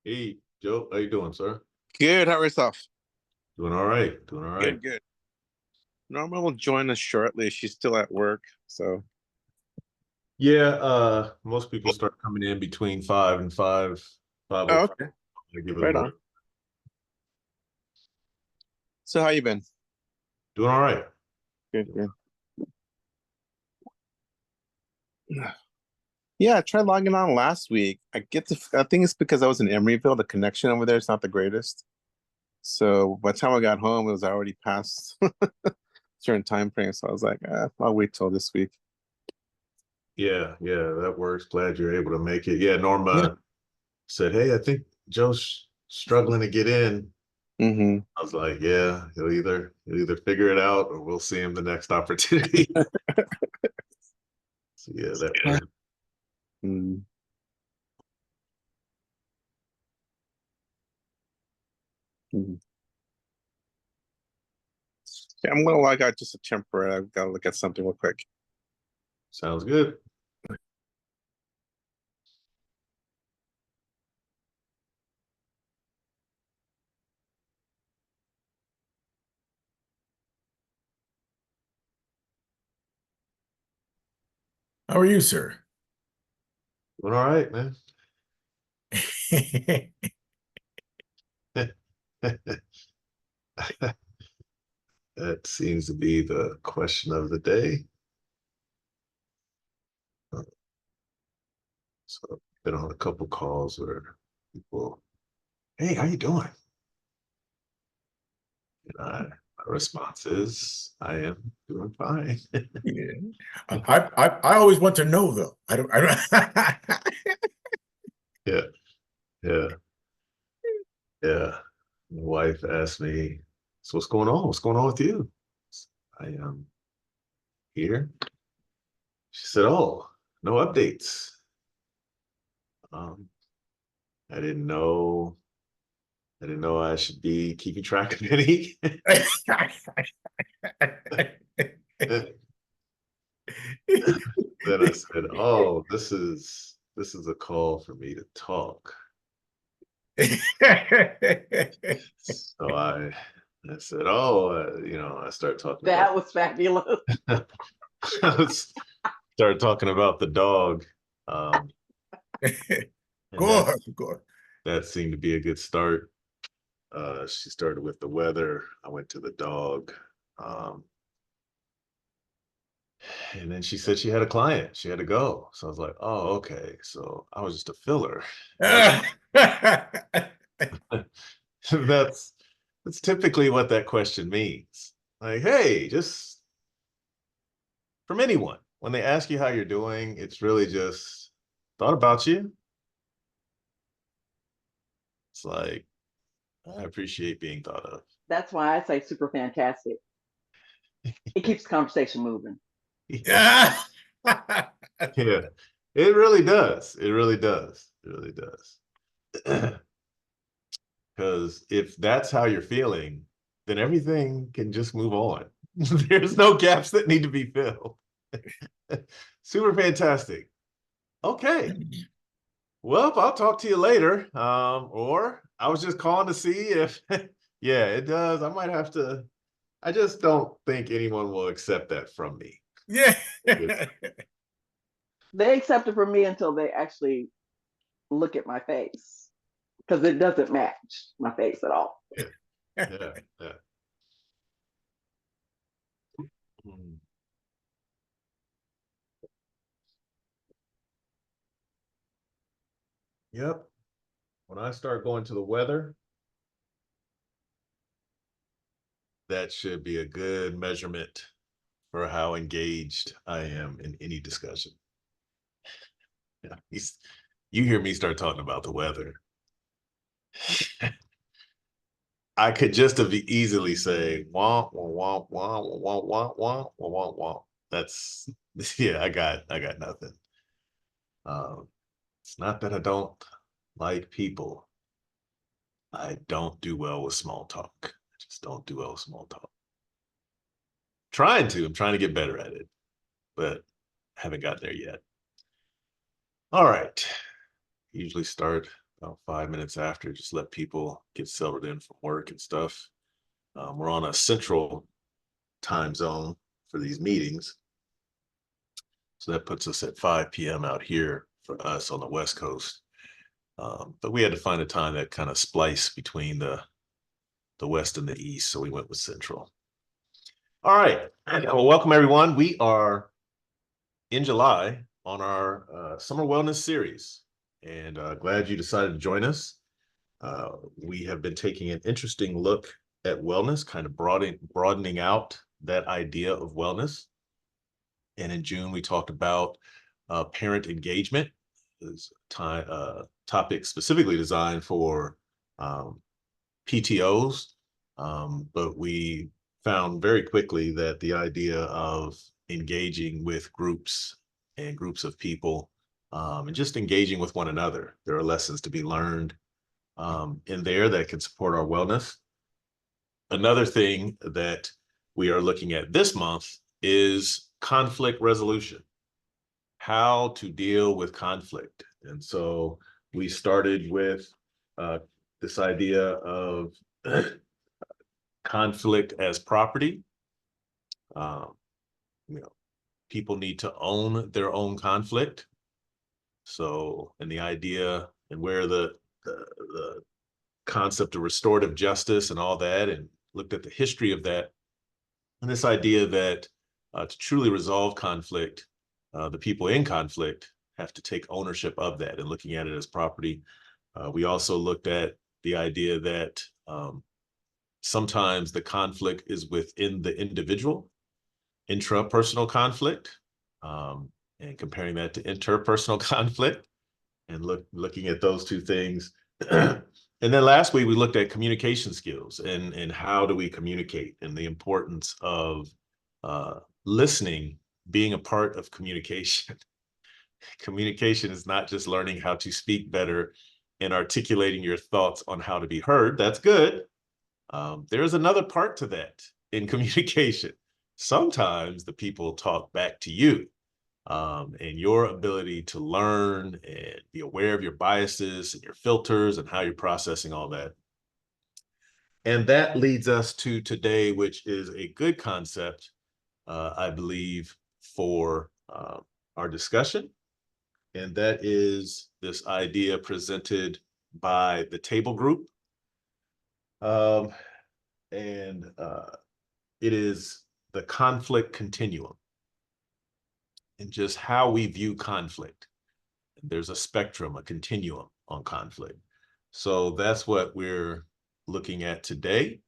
Hey, Joe, how you doing, sir? Good. How are yourself? Doing all right. Doing all right. Good, good. Norma will join us shortly. She's still at work, so. Yeah, most people start coming in between 5 Oh, o'clock. okay. I give it a Right little. on. So how you been? Doing all right. Good, good. Yeah, I tried logging on last week. I think it's because I was in Emeryville. The connection over there is not the greatest. So by the time I got home, it was already past certain time frame. So I was like, I'll wait till this week. Yeah, yeah, that works. Glad you're able to make it. Yeah, Yeah. Norma said, "Hey, I think Joe's struggling to get in." Mm-hmm. I was like, "Yeah, he'll either figure it out or we'll see him the next opportunity." So yeah, that worked. Mm-hmm. Yeah, I'm gonna log out just a temporary. I've got to look at something real quick. Sounds good. How are you, sir? Doing all right, man. That seems to be the question of the day. So I've been on a couple calls where people, "Hey, how you doing?" And my response is, "I am doing fine." Yeah. I always want to know though. I don't Yeah, yeah, yeah. My wife asked me, "So what's going on? What's going on with you?" I am here. She said, "Oh, no updates." Um, I didn't know. I didn't know I should be keeping track of any. Then I said, "Oh, this is a call for me to talk." So I said, "Oh, I started talking about That was fabulous. I started talking about the dog, um, and that Good. that seemed to be a good start. She started with the weather. I went to the dog, um, and then she said she had a client. She had to go. So I was like, "Oh, okay." So I was just a filler. That's that's typically what that question means. Like, hey, just from anyone. When they ask you how you're doing, it's really just thought about you. It's like, I appreciate being thought of. That's why I say super fantastic. It keeps the conversation moving. Yeah, yeah. It really does. It really does. It really does. Because if that's how you're feeling, then everything can just move on. There's no gaps that need to be filled. Super fantastic. Okay. Well, I'll talk to you later. Or I was just calling to see if, yeah, it does. I might have to. I just don't think anyone will accept that from me. Yeah. They accept it from me until they actually look at my face because it doesn't match my face at all. Yeah, yeah, yeah. Mm. Yep. When I start going to the weather, that should be a good measurement for how engaged I am in any discussion. Yeah, you hear me start talking about the weather. I could just have easily say wah wah wah wah wah wah wah wah wah wah. That's yeah, I got nothing. It's not that I don't like people. I don't do well with small talk. I just don't do well with small talk. I'm trying to get better at it, but haven't got there yet. All right. Usually start about 5 minutes after, just let people get settled in from work and stuff. We're on a central time zone for these meetings. So that puts us at 5 p.m. out here for us on the West Coast. But we had to find a time that kind of spliced between the West and the East. So we went with Central. All right. Well, welcome everyone. We are in July on our summer wellness series, and glad you decided to join us. We have been taking an interesting look at wellness, kind of broadening out that idea of wellness. And in June, we talked about parent engagement, is topic specifically designed for PTOs, but we found very quickly that the idea of engaging with groups and groups of people, and just engaging with one another, there are lessons to be learned in there that can support our wellness. Another thing that we are looking at this month is conflict resolution, how to deal with conflict. And so we started with this idea of conflict as property. You know, people need to own their own conflict. So, and the idea and where the concept of restorative justice and all that, and looked at the history of that, and this idea that to truly resolve conflict, the people in conflict have to take ownership of that, and looking at it as property. We also looked at the idea that sometimes the conflict is within the individual, intrapersonal conflict, and comparing that to interpersonal conflict, and looking at those two things. And then last week we looked at communication skills and how do we communicate, and the importance of listening being a part of communication. Communication is not just learning how to speak better and articulating your thoughts on how to be heard. That's good. There's another part to that in communication. Sometimes the people talk back to you, and your ability to learn and be aware of your biases and your filters and how you're processing all that. And that leads us to today, which is a good concept, I believe, for our discussion. And that is this idea presented by the Table Group. And it is the conflict continuum, and just how we view conflict. There's a spectrum, a continuum on conflict. So that's what we're looking at today.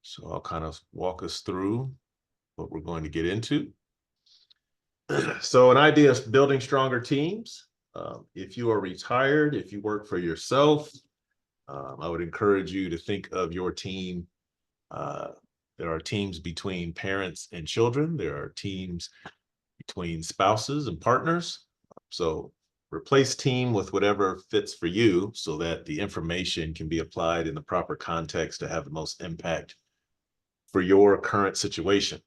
So I'll kind of walk us through what we're going to get into. So an idea is building stronger teams. If you are retired, if you work for yourself, I would encourage you to think of your team. There are teams between parents and children. There are teams between spouses and partners. So replace team with whatever fits for you, so that the information can be applied in the proper context to have the most impact for your current situation.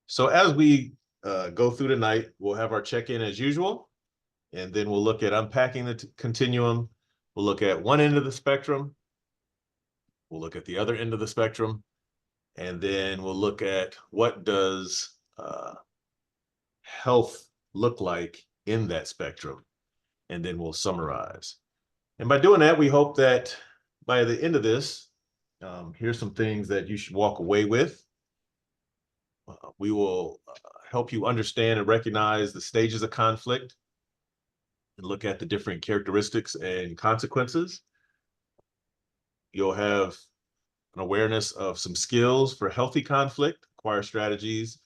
So as we go through tonight, we'll have our check-in as usual, and then we'll look at unpacking the continuum. We'll look at one end of the spectrum. We'll look at the other end of the spectrum, and then we'll look at what does health look like in that spectrum, and then we'll summarize. And by doing that, we hope that by the end of this, here's some things that you should walk away with. We will help you understand and recognize the stages of conflict, and look at the different characteristics and consequences. You'll have an awareness of some skills for healthy conflict, acquire strategies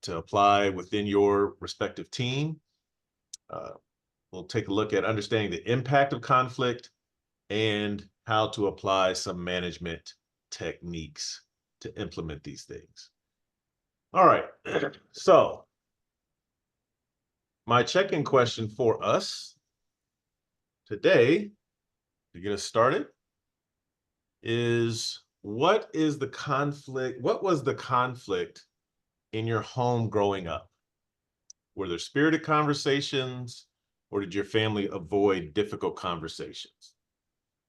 to apply within your respective team. We'll take a look at understanding the impact of conflict and how to apply some management techniques to implement these things. All right, so my check-in question for us today to get us started is, what was the conflict in your home growing up? Were there spirited conversations? or did your family avoid difficult conversations?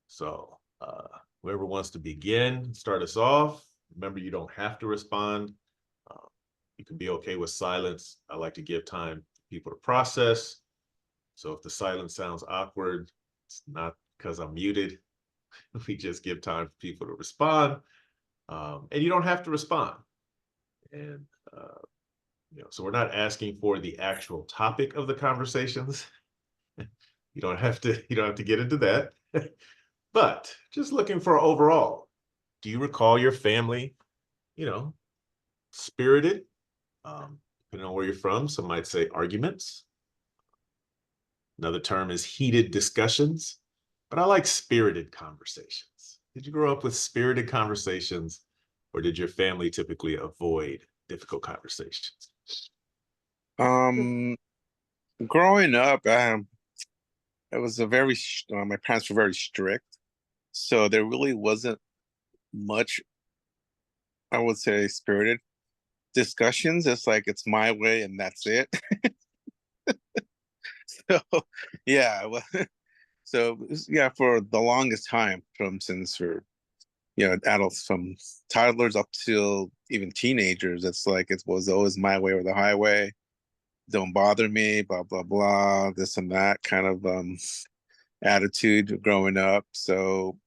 So whoever wants to begin, start us off. Remember, you don't have to respond. Uh, you can be okay with silence. I like to give time for people to process. So if the silence sounds awkward, it's not because I'm muted. We just give time for people to respond. And you don't have to respond. And so we're not asking for the actual topic of the conversations. You don't have to get into that. But just looking for overall, do you recall your family, spirited? Depending on where you're from, some might say arguments. Another term is heated discussions, but I like spirited conversations. Did you grow up with spirited conversations, or did your family typically avoid difficult conversations? Growing up, it was my parents were very strict, so there really wasn't much, I would say, spirited discussions. It's like it's my way and that's it. So yeah, yeah, for the longest time, for adults, from toddlers up till even teenagers, it's like it was always my way or the highway. Don't bother me, blah blah blah, this and that kind of attitude growing up. So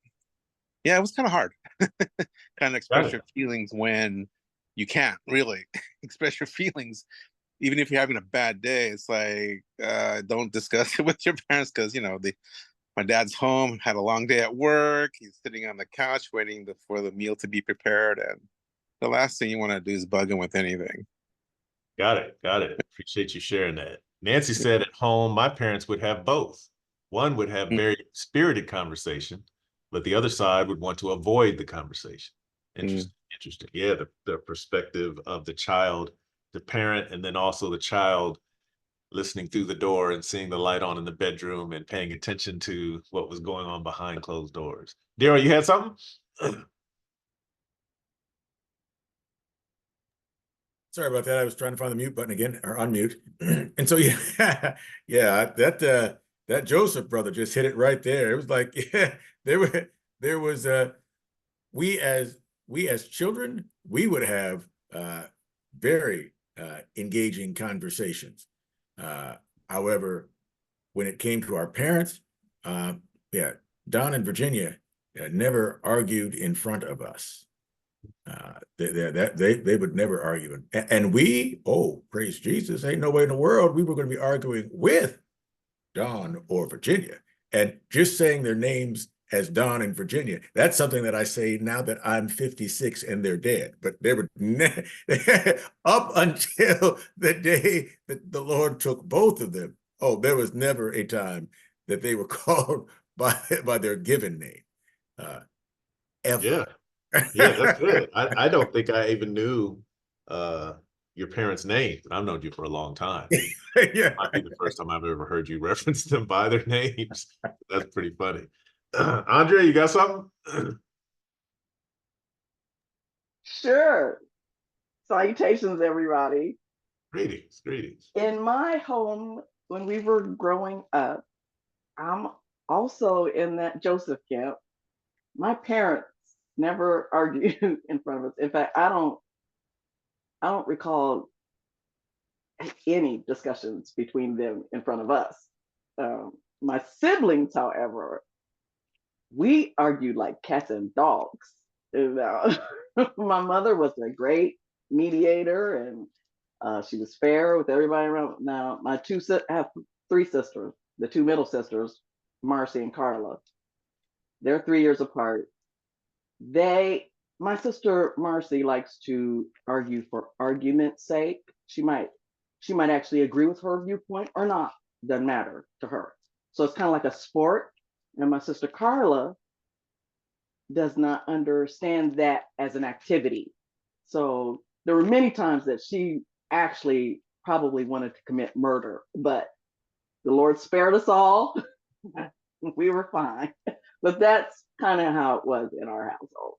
yeah, it was kind of hard. Kind of express your feelings when you can't really express your feelings. Even if you're having a bad day, it's like don't discuss it with your parents, because my dad's home, had a long day at work. He's sitting on the couch waiting for the meal to be prepared, and the last thing you want to do is bug him with anything. Got it. Appreciate you sharing that. Nancy said at home, my parents would have both. One would have very spirited conversation, but the other side would want to avoid the conversation. Interesting. Yeah, the perspective of the child, the parent, and then also the child listening through the door and seeing the light on in the bedroom and paying attention to what was going on behind closed doors. Daryl, you had something? Sorry about that. I was trying to find the mute button again, or unmute. And so yeah, yeah, that Joseph brother just hit it right there. It was like, yeah, there was we as children, we would have very engaging conversations. However, when it came to our parents, yeah, Don and Virginia never argued in front of us. They would never argue, and we, oh, praise Jesus, ain't no way in the world we were going to be arguing with Don or Virginia. And just saying their names as Don and Virginia, that's something that I say now that I'm 56 and they're dead. But they were up until the day that the Lord took both of them. Oh, there was never a time that they were called by their given name. Yeah. Yeah, that's good. I don't think I even knew your parents' names. I've known you for a long time. Yeah. Might be the first time I've ever heard you reference them by their names. That's pretty funny. Andre, you got something? Sure. Salutations, everybody. Greetings. In my home, when we were growing up, I'm also in that Joseph camp. My parents never argued in front of us. In fact, I don't recall any discussions between them in front of us. My siblings, however, we argued like cats and dogs. My mother was a great mediator, and she was fair with everybody around. Now, I have three sisters. The two middle sisters, Marcy and Carla, they're 3 years apart. My sister Marcy likes to argue for argument's sake. She might actually agree with her viewpoint or not. Doesn't matter to her. So it's kind of like a sport. And my sister Carla does not understand that as an activity. So there were many times that she actually probably wanted to commit murder, but the Lord spared us all. We were fine. But that's kind of how it was in our household.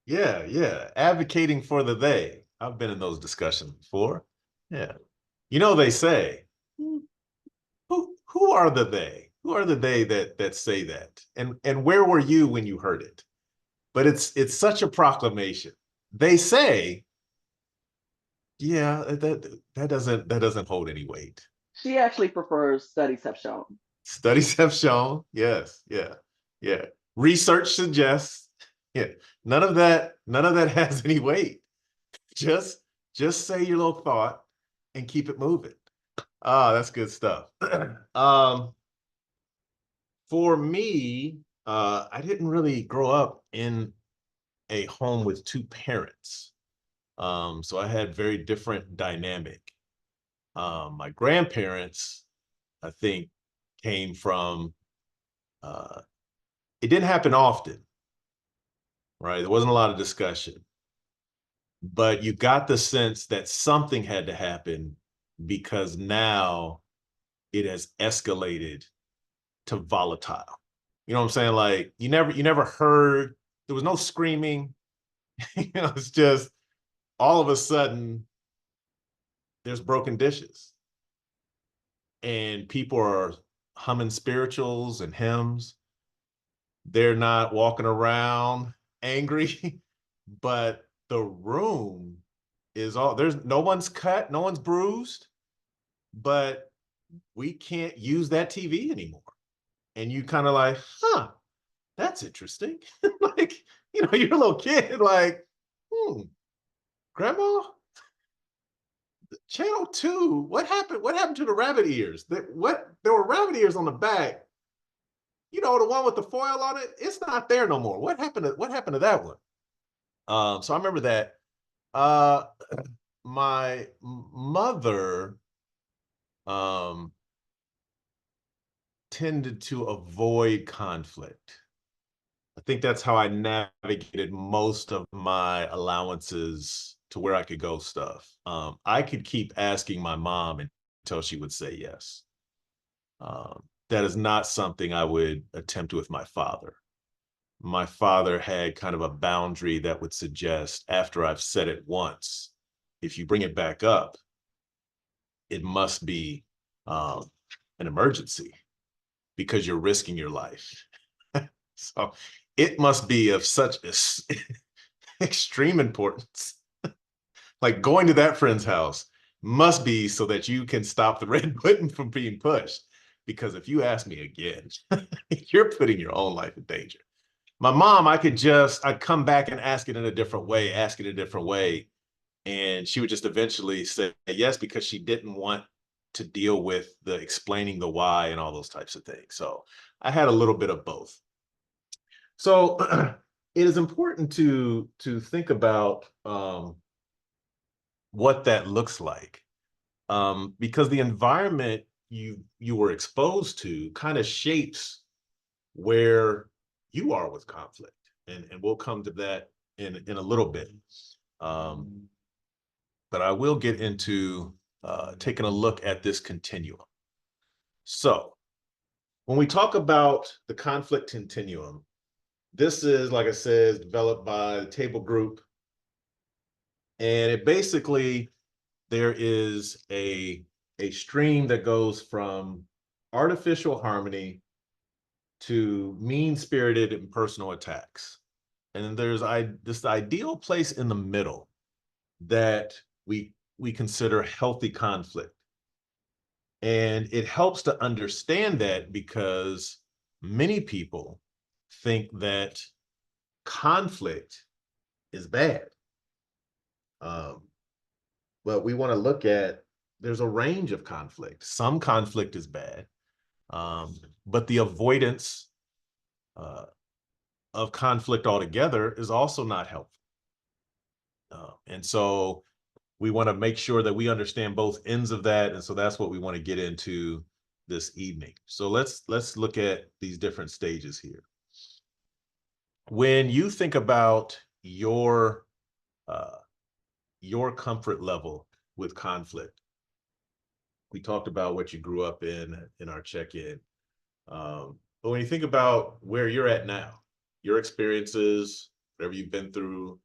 Yeah. Advocating for the they. I've been in those discussions before. Yeah. They say, who who are the they? Who are the they that say that? And where were you when you heard it? But it's such a proclamation. They say, yeah, that doesn't hold any weight. She actually prefers studies have shown. Studies have shown, yes, yeah. Research suggests, yeah, none of that has any weight. Just say your little thought and keep it moving. Ah, that's good stuff. For me, I didn't really grow up in a home with two parents. So I had very different dynamic. My grandparents, I think, came from, it didn't happen often, right? There wasn't a lot of discussion, but you got the sense that something had to happen because now it has escalated to volatile. You know what I'm saying? Like you never heard, there was no screaming. It's just all of a sudden there's broken dishes and people are humming spirituals and hymns. They're not walking around angry, but the room is all, there's no one's cut, no one's bruised, but we can't use that TV anymore. And you kind of like, huh, that's interesting. Like, you're a little kid, like, grandma, channel 2, what happened to the rabbit ears? There were rabbit ears on the back. The one with the foil on it, it's not there no more. What happened to that one? So I remember that. My mother tended to avoid conflict. I think that's how I navigated most of my allowances to where I could go stuff. I could keep asking my mom until she would say yes. That is not something I would attempt with my father. My father had kind of a boundary that would suggest after I've said it once, if you bring it back up, it must be an emergency because you're risking your life. So it must be of such extreme importance. Like going to that friend's house must be so that you can stop the red button from being pushed. Because if you ask me again, you're putting your own life in danger. My mom, I'd come back and ask it in a different way. And she would just eventually say yes, because she didn't want to deal with the explaining the why and all those types of things. So I had a little bit of both. So it is important to think about what that looks like, because the environment you were exposed to kind of shapes where you are with conflict, and we'll come to that in a little bit. But I will get into taking a look at this continuum. So when we talk about the conflict continuum, this is, like I said, developed by the Table Group. And it basically, there is a stream that goes from artificial harmony to mean-spirited and personal attacks. And then there's this ideal place in the middle that we consider healthy conflict. And it helps to understand that because many people think that conflict is bad. But we want to look at, there's a range of conflict. Some conflict is bad, but the avoidance of conflict altogether is also not helpful. And so we want to make sure that we understand both ends of that. And so that's what we want to get into this evening. So let's look at these different stages here. When you think about your comfort level with conflict, we talked about what you grew up in our check-in. But when you think about where you're at now, your experiences, whatever you've been through,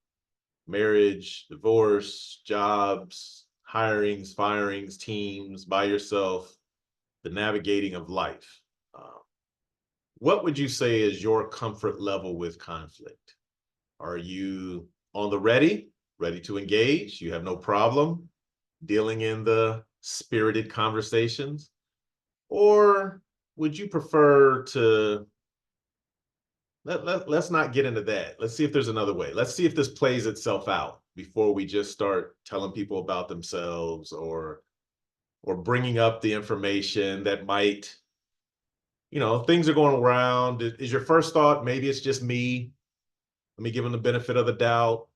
marriage, divorce, jobs, hirings, firings, teams, by yourself, the navigating of life. What would you say is your comfort level with conflict? Are you on the ready to engage? You have no problem dealing in the spirited conversations? Or would you prefer to let's not get into that. Let's see if there's another way. Let's see if this plays itself out before we just start telling people about themselves or bringing up the information that might, things are going around. Is your first thought, maybe it's just me? Let me give them the benefit of the doubt.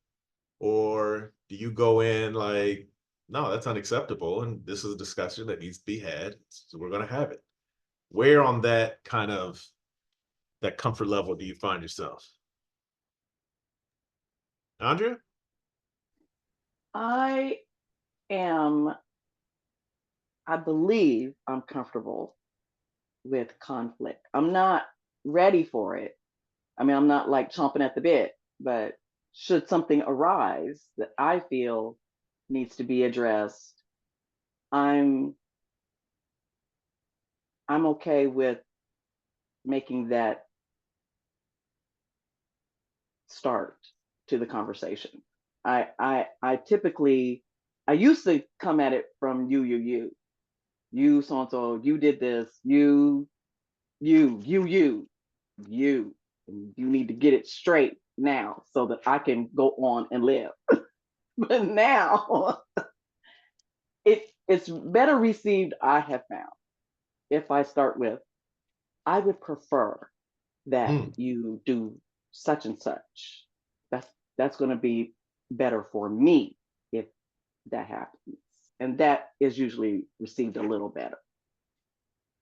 Or do you go in like, no, that's unacceptable, and this is a discussion that needs to be had, so we're going to have it? Where on that kind of that comfort level do you find yourself? Andrea? I am, I believe I'm comfortable with conflict. I'm not ready for it. I mean, I'm not like chomping at the bit, but should something arise that I feel needs to be addressed, I'm okay with making that start to the conversation. I typically, I used to come at it from you so and so, you did this, you you need to get it straight now so that I can go on and live. But now it's better received, I have found, if I start with, I would prefer that you do such and such. That's going to be better for me if that happens. And that is usually received a little better.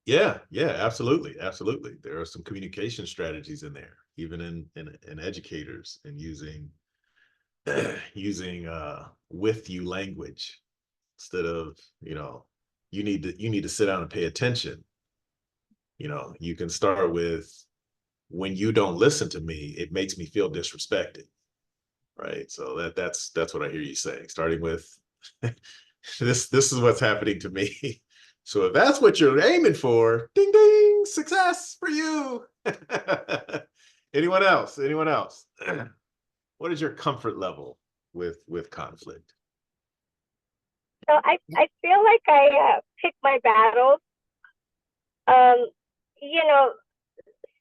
Yeah, absolutely. Absolutely. There are some communication strategies in there, even in educators, and using using with you language instead of, you need to sit down and pay attention. You can start with, when you don't listen to me, it makes me feel disrespected. Right. So that's what I hear you saying, starting with this is what's happening to me. So if that's what you're aiming for, ding ding, success for you. Anyone else? What is your comfort level with conflict? So I feel like I pick my battles. Um, you know,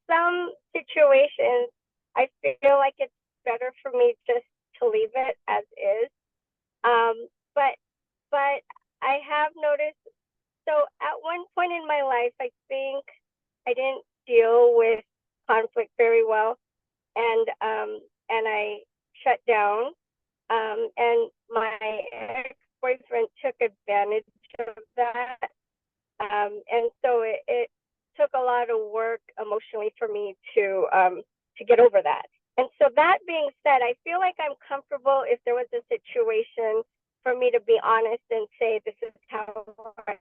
some situations I feel like it's better for me just to leave it as is. But I have noticed. So at one point in my life, I think I didn't deal with conflict very well, and I shut down. And my ex-boyfriend took advantage of that. And so it took a lot of work emotionally for me to get over that. And so that being said, I feel like I'm comfortable if there was a situation for me to be honest and say, this is how I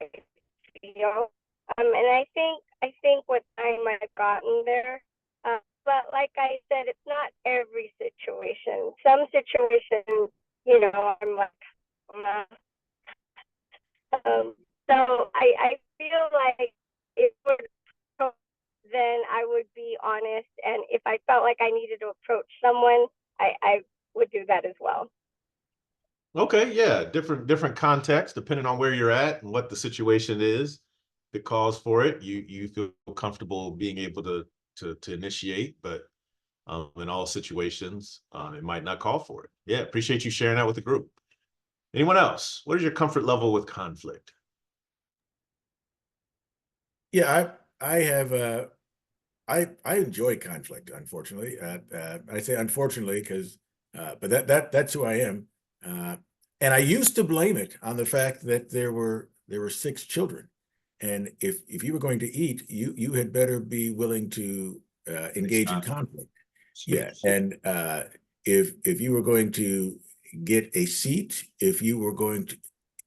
feel. And I think with time I've gotten there. But like I said, it's not every situation. Some situations, I'm like, so I feel like if then I would be honest, and if I felt like I needed to approach someone, I would do that as well. Okay, yeah, different context depending on where you're at and what the situation is that calls for it. You feel comfortable being able to initiate, but in all situations, it might not call for it. Yeah, appreciate you sharing that with the group. Anyone else? What is your comfort level with conflict? Yeah, I have I enjoy conflict, unfortunately. I say unfortunately because but that's who I am. And I used to blame it on the fact that there were 6 children. And if you were going to eat, you had better be willing to engage in conflict. Yeah. And if you were going to get a seat, if you were going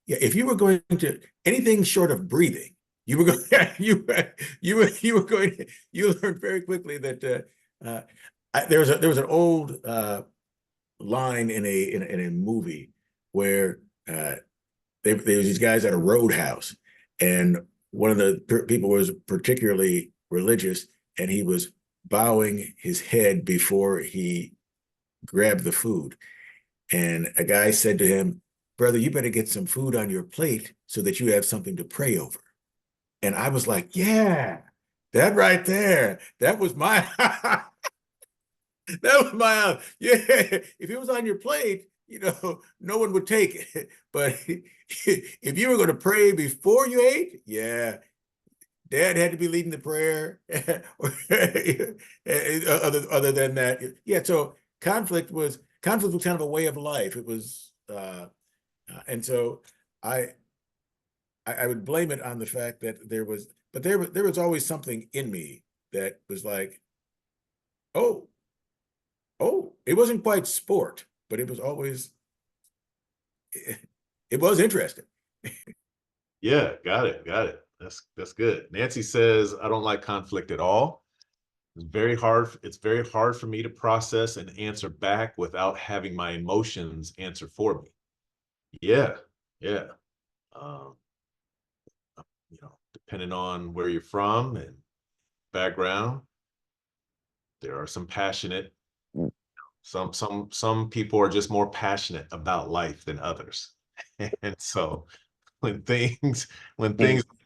to anything short of breathing, you were going you were going you learned very quickly that there was an old line in a movie where there was these guys at a roadhouse, and one of the people was particularly religious, and he was bowing his head before he grabbed the food. And a guy said to him, "Brother, you better get some food on your plate so that you have something to pray over." And I was like, yeah, that right there, that was my that was my yeah. If it was on your plate, no one would take it. But if you were going to pray before you ate, yeah, Dad had to be leading the prayer. Other than that, yeah. So conflict was kind of a way of life. It was, and so I I would blame it on the fact that there was always something in me that was like, oh, oh, it wasn't quite sport, but it was always, it was interesting. Yeah, got it, got it. That's good. Nancy says, I don't like conflict at all. It's very hard for me to process and answer back without having my emotions answer for me. Yeah, yeah. Um, depending on where you're from and background, there are some passionate, some people are just more passionate about life than others. And so when things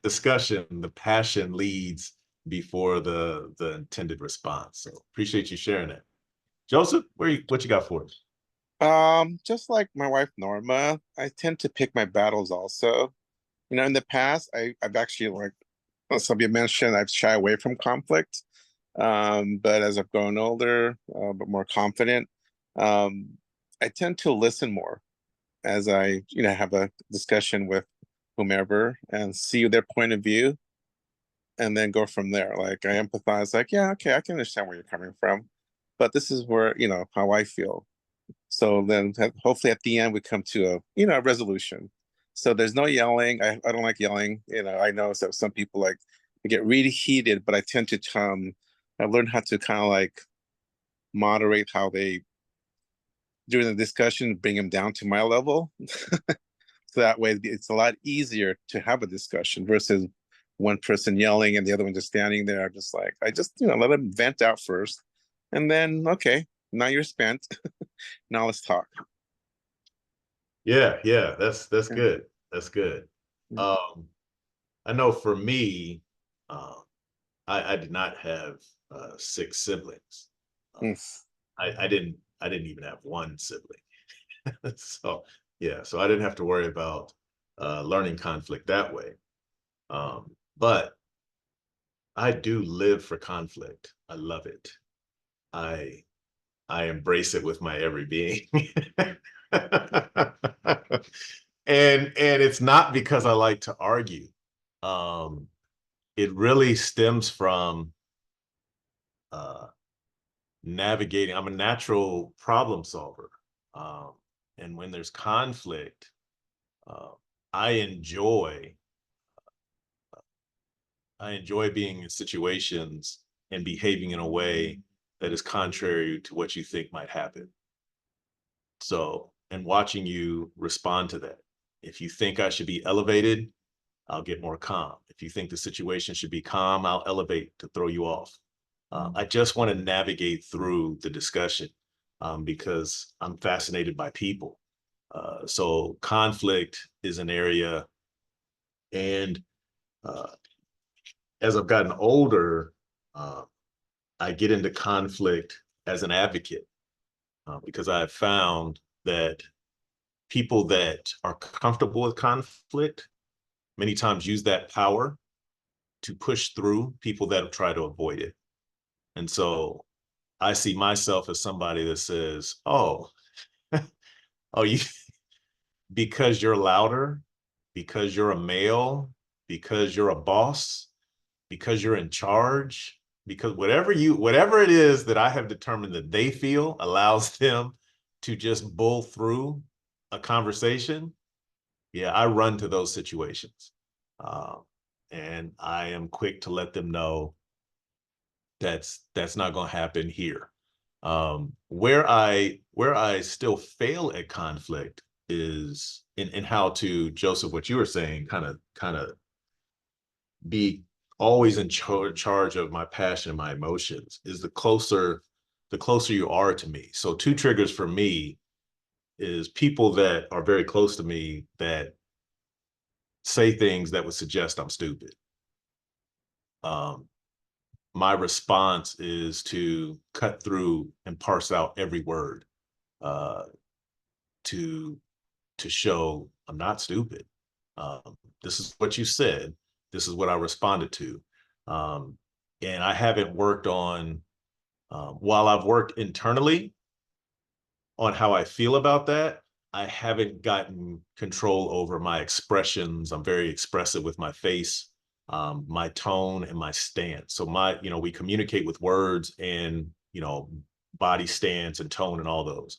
discussion, the passion leads before the intended response. So appreciate you sharing that. Joseph, what you got for us? Just like my wife Norma, I tend to pick my battles also. In the past, I've actually, like some of you mentioned, I've shy away from conflict. But as I've grown older, but more confident, um, I tend to listen more as I, have a discussion with whomever and see their point of view and then go from there. Like I empathize, like, yeah, okay, I can understand where you're coming from, but this is where, how I feel. So then hopefully at the end we come to a resolution. So there's no yelling. I don't like yelling. I know that some people like they get really heated, but I tend to I've learned how to kind of like moderate how they during the discussion, bring them down to my level. So that way it's a lot easier to have a discussion versus one person yelling and the other one just standing there. I'm just like, I just, let them vent out first. And then, okay, now you're spent. Now let's talk. Yeah, yeah, that's Yeah. good. That's good. I know for me, um, I did not have six siblings. Mm. I didn't even have one sibling. So yeah, so I didn't have to worry about learning conflict that way. But I do live for conflict. I love it. I I embrace it with my every being. And it's not because I like to argue. Um, it really stems from uh, navigating. I'm a natural problem solver. Um, and when there's conflict, uh, I enjoy I enjoy being in situations and behaving in a way that is contrary to what you think might happen. So, and watching you respond to that. If you think I should be elevated, I'll get more calm. If you think the situation should be calm, I'll elevate to throw you off. I just want to navigate through the discussion because I'm fascinated by people. So conflict is an area, and uh, as I've gotten older, uh, I get into conflict as an advocate because I've found that people that are comfortable with conflict many times use that power to push through people that try to avoid it. And so I see myself as somebody that says, oh, oh, you because you're louder, because you're a male, because you're a boss, because you're in charge, because whatever it is that I have determined that they feel allows them to just bull through a conversation. Yeah, I run to those situations. Um, and I am quick to let them know that's not going to happen here. Where I still fail at conflict is in how to, Joseph, what you were saying, kind of be always in charge of my passion and my emotions is the closer you are to me. So 2 triggers for me is people that are very close to me that say things that would suggest I'm stupid. My response is to cut through and parse out every word, uh, to show I'm not stupid. This is what you said. This is what I responded to. And I haven't worked on, while I've worked internally on how I feel about that, I haven't gotten control over my expressions. I'm very expressive with my face, my tone, and my stance. So we communicate with words and, body stance and tone and all those.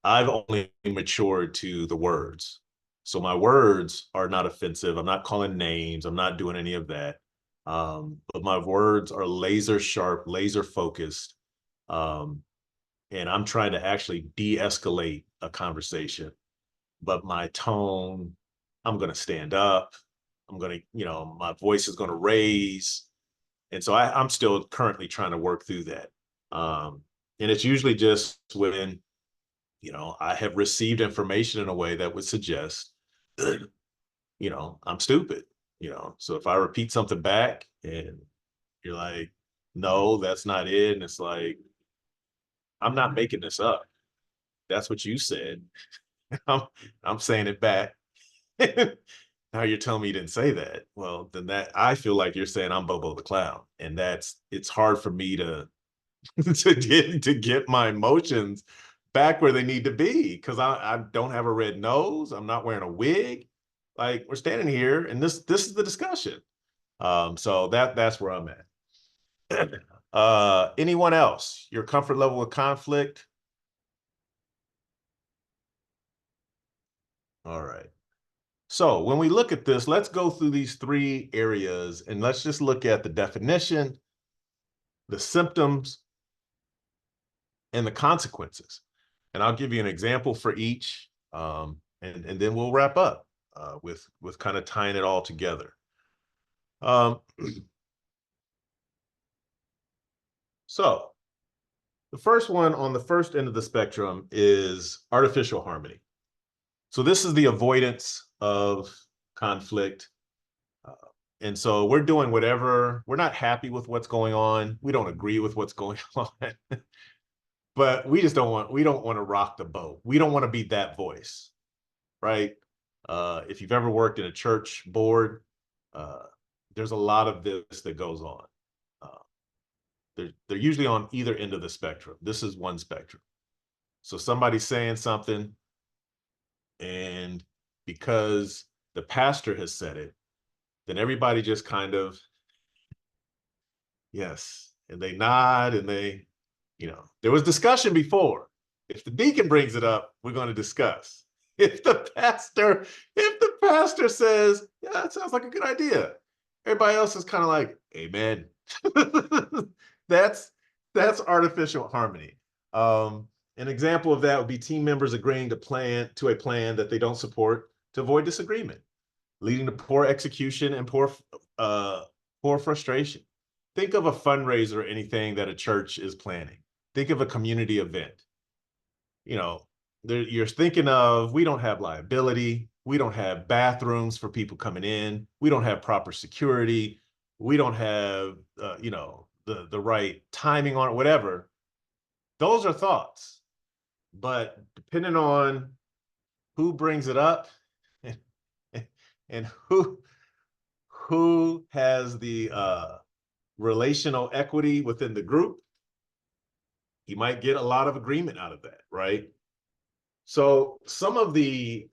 I've only matured to the words. So my words are not offensive. I'm not calling names. I'm not doing any of that. But my words are laser sharp, laser focused. And I'm trying to actually de-escalate a conversation. But my tone, I'm going to stand up. I'm going to, my voice is going to raise. And so I'm still currently trying to work through that. And it's usually just when, I have received information in a way that would suggest, I'm stupid, So if I repeat something back and you're like, no, that's not it. And it's like, I'm not making this up. That's what you said. I'm saying it back. Now you're telling me you didn't say that. Well, then I feel like you're saying I'm Bobo the Clown. And it's hard for me to to get my emotions back where they need to be, because I don't have a red nose. I'm not wearing a wig. Like, we're standing here and this is the discussion. So that's where I'm at. Anyone else? Your comfort level with conflict? All right. So when we look at this, let's go through these 3 areas and let's just look at the definition, the symptoms, and the consequences. And I'll give you an example for each, and then we'll wrap up with kind of tying it all together. So the first one on the first end of the spectrum is artificial harmony. So this is the avoidance of conflict. And so we're doing whatever, we're not happy with what's going on. We don't agree with what's going on, but we don't want to rock the boat. We don't want to be that voice, right? If you've ever worked in a church board, there's a lot of this that goes on. They're usually on either end of the spectrum. This is one spectrum. So somebody's saying something, and because the pastor has said it, then everybody just kind of, yes, and they nod and they, there was discussion before. If the deacon brings it up, we're going to discuss. If the pastor says, yeah, that sounds like a good idea, everybody else is kind of like, amen. That's artificial harmony. An example of that would be team members agreeing to a plan that they don't support to avoid disagreement, leading to poor execution and poor frustration. Think of a fundraiser or anything that a church is planning. Think of a community event. You're thinking of, we don't have liability. We don't have bathrooms for people coming in. We don't have proper security. We don't have, the right timing on it, whatever. Those are thoughts. But depending on who brings it up and who has the relational equity within the group, you might get a lot of agreement out of that, right? So some of the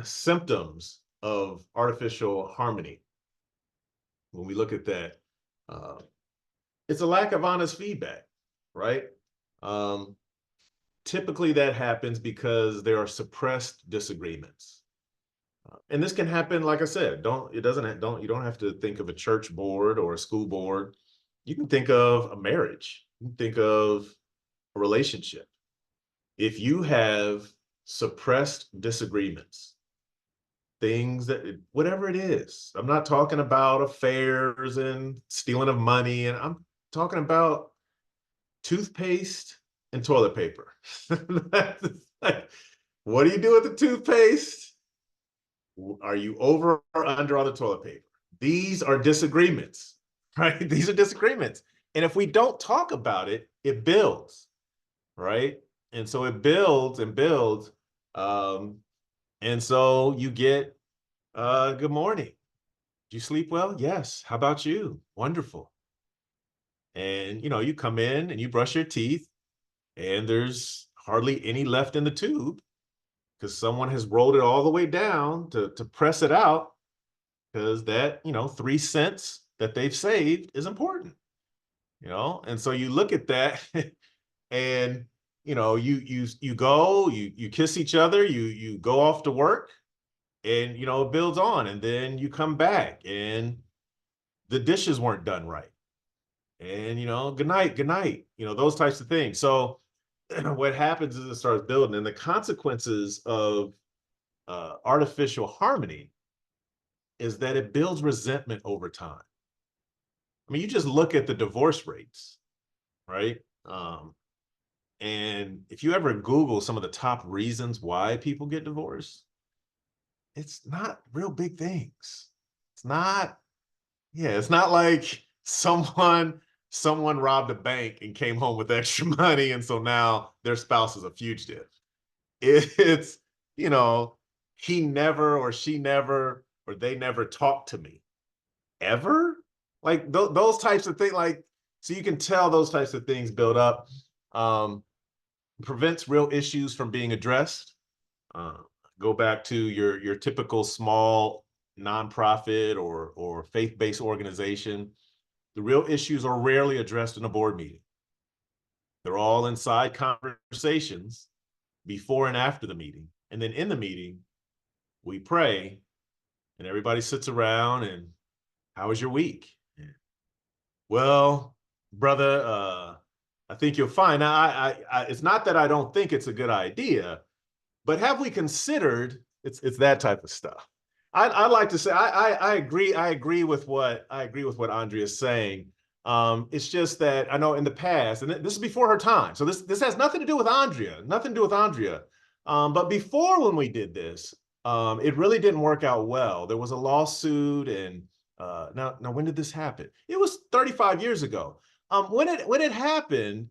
symptoms of artificial harmony, when we look at that, it's a lack of honest feedback, right? Typically that happens because there are suppressed disagreements. And this can happen, like I said, you don't have to think of a church board or a school board. You can think of a marriage. You can think of a relationship. If you have suppressed disagreements, things that, whatever it is. I'm not talking about affairs and stealing of money, and I'm talking about toothpaste and toilet paper. Like, what do you do with the toothpaste? Are you over or under on the toilet paper? These are disagreements, right? These are disagreements. And if we don't talk about it, it builds, right? And so it builds and builds. And so you get, good morning. Did you sleep well? Yes. How about you? Wonderful. And, you come in and you brush your teeth and there's hardly any left in the tube because someone has rolled it all the way down to press it out, because that, 3 cents that they've saved is important, and so you look at that and you go, you kiss each other, you go off to work, and it builds on, and then you come back and the dishes weren't done right, and good night, those types of things. So what happens is it starts building, and the consequences of artificial harmony is that it builds resentment over time. I mean, you just look at the divorce rates, right? And if you ever Google some of the top reasons why people get divorced, it's not real big things. It's not, yeah, it's not like someone robbed a bank and came home with extra money, and so now their spouse is a fugitive. It's, he never or she never or they never talked to me ever. Like those types of things, like, so you can tell those types of things build up. Prevents real issues from being addressed. Go back to your typical small nonprofit or faith-based organization. The real issues are rarely addressed in a board meeting. They're all inside conversations before and after the meeting. And then in the meeting, we pray and everybody sits around and, how was your week? Well, brother, I think you'll find. Now, I it's not that I don't think it's a good idea, but have we considered? It's that type of stuff. I'd like to say I agree with what Andrea is saying. It's just that I know in the past, and this is before her time, so this has nothing to do with Andrea, nothing to do with Andrea. But before, when we did this, it really didn't work out well. There was a lawsuit, and now when did this happen? It was 35 years ago. When it happened,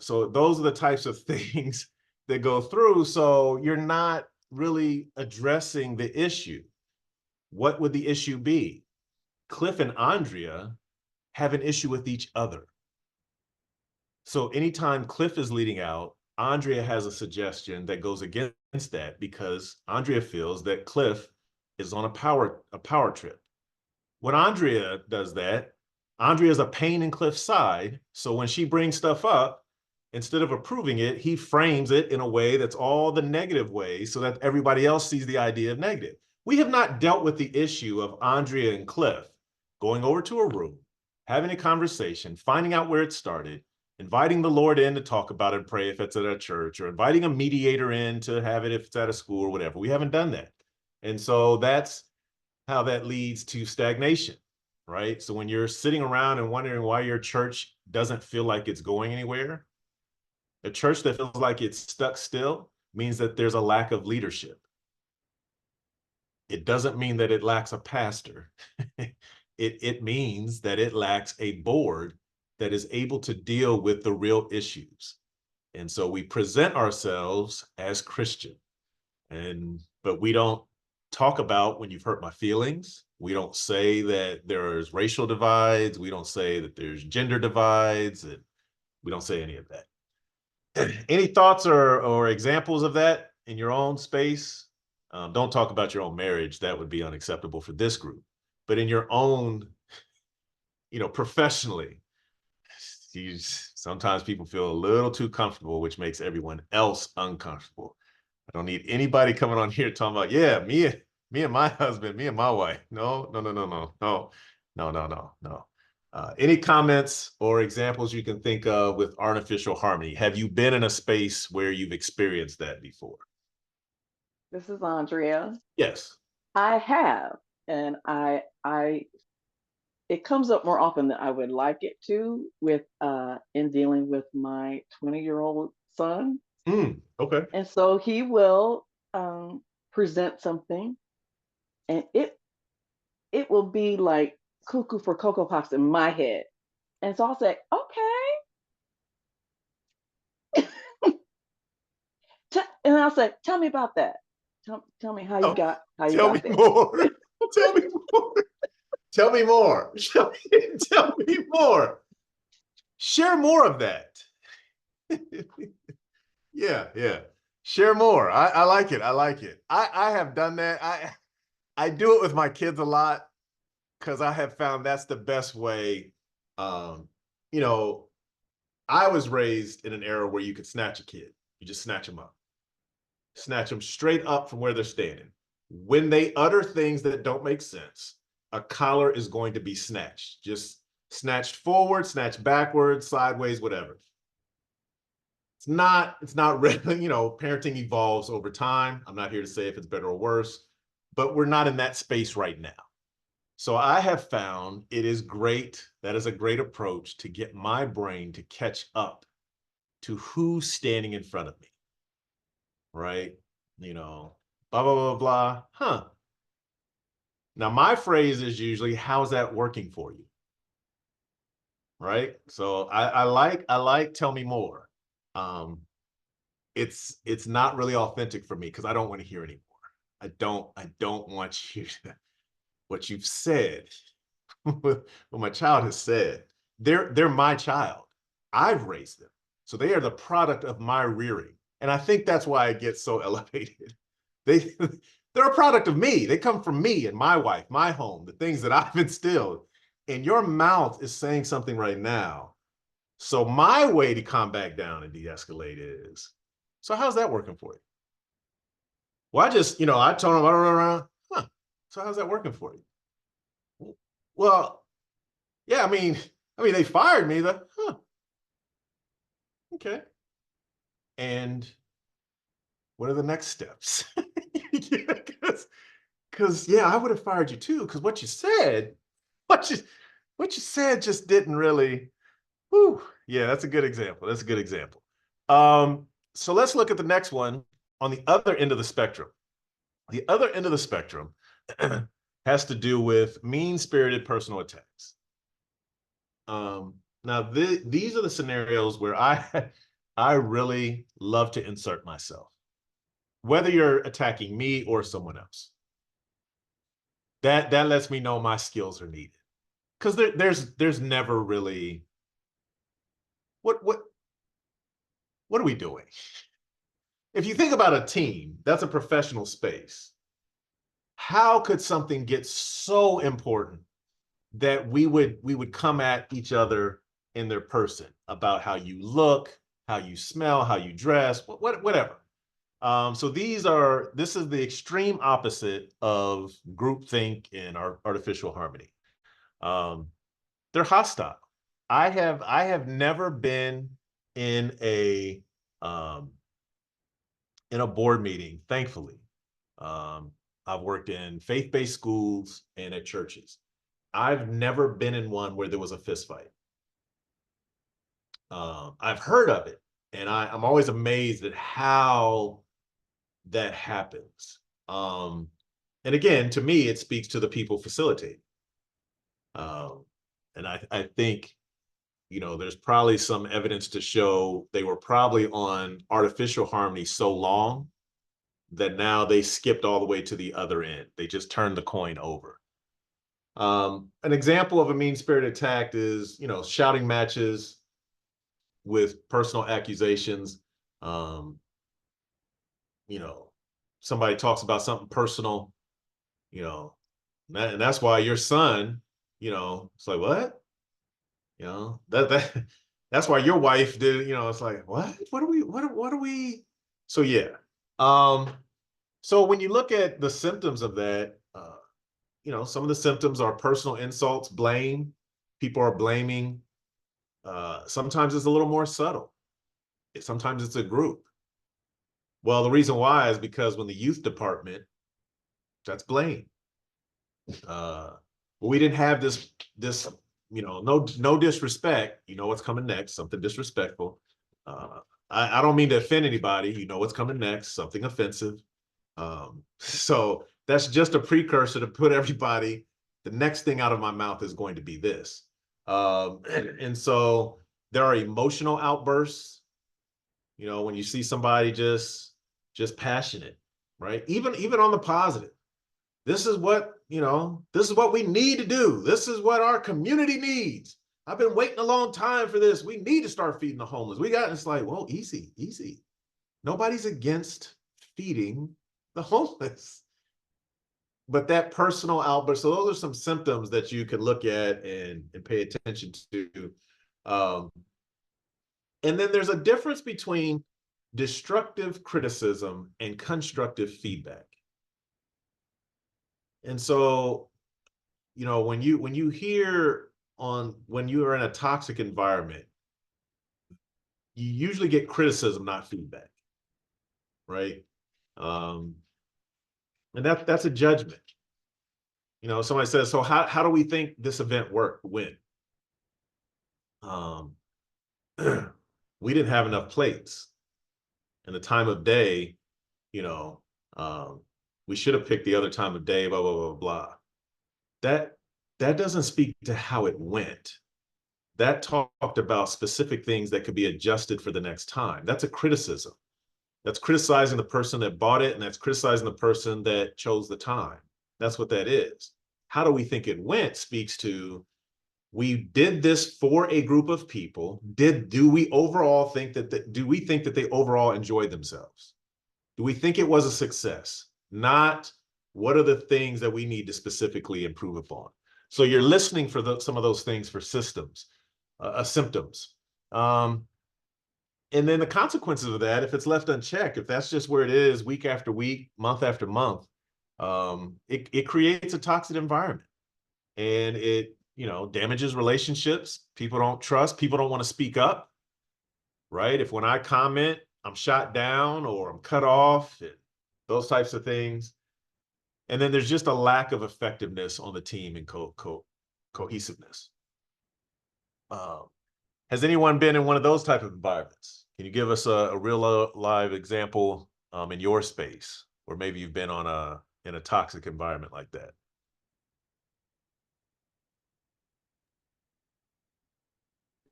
so those are the types of things that go through. So you're not really addressing the issue. What would the issue be? Cliff and Andrea have an issue with each other. So anytime Cliff is leading out, Andrea has a suggestion that goes against that, because Andrea feels that Cliff is on a power trip. When Andrea does that, Andrea is a pain in Cliff's side. So when she brings stuff up, instead of approving it, he frames it in a way that's all the negative ways, so that everybody else sees the idea of negative. We have not dealt with the issue of Andrea and Cliff going over to a room, having a conversation, finding out where it started, inviting the Lord in to talk about it and pray if it's at a church, or inviting a mediator in to have it if it's at a school or whatever. We haven't done that. And so that's how that leads to stagnation, right? So when you're sitting around and wondering why your church doesn't feel like it's going anywhere, a church that feels like it's stuck still means that there's a lack of leadership. It doesn't mean that it lacks a pastor. It means that it lacks a board that is able to deal with the real issues. And so we present ourselves as Christian, but we don't talk about when you've hurt my feelings. We don't say that there's racial divides. We don't say that there's gender divides, and we don't say any of that. Any thoughts or examples of that in your own space? Don't talk about your own marriage. That would be unacceptable for this group. But in your own, professionally, sometimes people feel a little too comfortable, which makes everyone else uncomfortable. I don't need anybody coming on here talking about, yeah, me and my husband, me and my wife. No. Any comments or examples you can think of with artificial harmony? Have you been in a space where you've experienced that before? This is Andrea. Yes. I have, and it comes up more often than I would like it to with in dealing with my 20-year-old son. Okay. And so he will present something, and it will be like cuckoo for Cocoa Pops in my head. And so I'll say, okay. And I'll say, tell me about that. Tell me how you Oh, got tell me there. more. Tell me more. Tell me more. Tell me more. Share more of that. Yeah, yeah. Share more. I like it. I like it. I have done that. I do it with my kids a lot because I have found that's the best way. Um, you know, I was raised in an era where you could snatch a kid. You just snatch them up. Snatch them straight up from where they're standing. When they utter things that don't make sense, a collar is going to be snatched. Just snatched forward, snatched backwards, sideways, whatever. It's not really, parenting evolves over time. I'm not here to say if it's better or worse, but we're not in that space right now. So I have found it is great. That is a great approach to get my brain to catch up to who's standing in front of me, right? Blah, blah, blah, blah. Huh. Now, my phrase is usually, how's that working for you? Right. So I like tell me more. Um, it's not really authentic for me because I don't want to hear anymore. I don't want you to, what you've said, what my child has said. They're my child. I've raised them. So they are the product of my rearing. And I think that's why it gets so elevated. They they're a product of me. They come from me and my wife, my home, the things that I've instilled. And your mouth is saying something right now. So my way to calm back down and de-escalate is, so how's that working for you? Well, I told them, huh, so how's that working for you? Well, yeah, they fired me. Okay. And what are the next steps? Because yeah, I would have fired you too. Because what you what you said just didn't really. Whew, yeah, that's a good example. That's a good example. So let's look at the next one on the other end of the spectrum. The other end of the spectrum has to do with mean-spirited personal attacks. Now, these are the scenarios where I really love to insert myself, whether you're attacking me or someone else. That lets me know my skills are needed because there's never really what are we doing? If you think about a team, that's a professional space. How could something get so important that we would come at each other in their person about how you look, how you smell, how you dress, whatever. So this is the extreme opposite of groupthink and artificial harmony. Um, they're hostile. I have never been in a um, in a board meeting, thankfully. Um, I've worked in faith-based schools and at churches. I've never been in one where there was a fist fight. I've heard of it, and I'm always amazed at how that happens. And again, to me, it speaks to the people facilitating. Um, and I think, there's probably some evidence to show they were probably on artificial harmony so long that now they skipped all the way to the other end. They just turned the coin over. An example of a mean-spirited attack is, shouting matches with personal accusations. Um, you know, Somebody talks about something personal, you know, and that's why your son, it's like, what? That that's why your wife did, it's like, what are we? So yeah. Um, so when you look at the symptoms of that, some of the symptoms are personal insults, blame. People are blaming. Sometimes it's a little more subtle. Sometimes it's a group. Well, the reason why is because when the youth department That's blame. We didn't have this, no disrespect. You know what's coming next, something disrespectful. I don't mean to offend anybody. You know what's coming next, something offensive. So that's just a precursor to put everybody, the next thing out of my mouth is going to be this. And so there are emotional outbursts, when you see somebody just passionate, right? Even on the positive. This is what we need to do. This is what our community needs. I've been waiting a long time for this. We need to start feeding the homeless. It's like, well, easy. Nobody's against feeding the homeless. But that personal outburst, so those are some symptoms that you can look at and pay attention to. And then there's a difference between destructive criticism and constructive feedback. And so, when you when you are in a toxic environment, you usually get criticism, not feedback, right? And that's a judgment. Somebody says, so how do we think this event worked? When? We didn't have enough plates. And the time of day, we should have picked the other time of day, blah, blah, blah, blah. That doesn't speak to how it went. That talked about specific things that could be adjusted for the next time. That's a criticism. That's criticizing the person that bought it, and that's criticizing the person that chose the time. That's what that is. How do we think it went speaks to, we did this for a group of people. Do we think that they overall enjoyed themselves? Do we think it was a success? Not what are the things that we need to specifically improve upon. So you're listening for some of those things for symptoms. And then the consequences of that, if it's left unchecked, if that's just where it is week after week, month after month, it creates a toxic environment, and it damages relationships. People don't trust. People don't want to speak up, right? If when I comment, I'm shot down or I'm cut off, those types of things. And then there's just a lack of effectiveness on the team and cohesiveness. Has anyone been in one of those type of environments? Can you give us a real live example in your space, or maybe you've been in a toxic environment like that?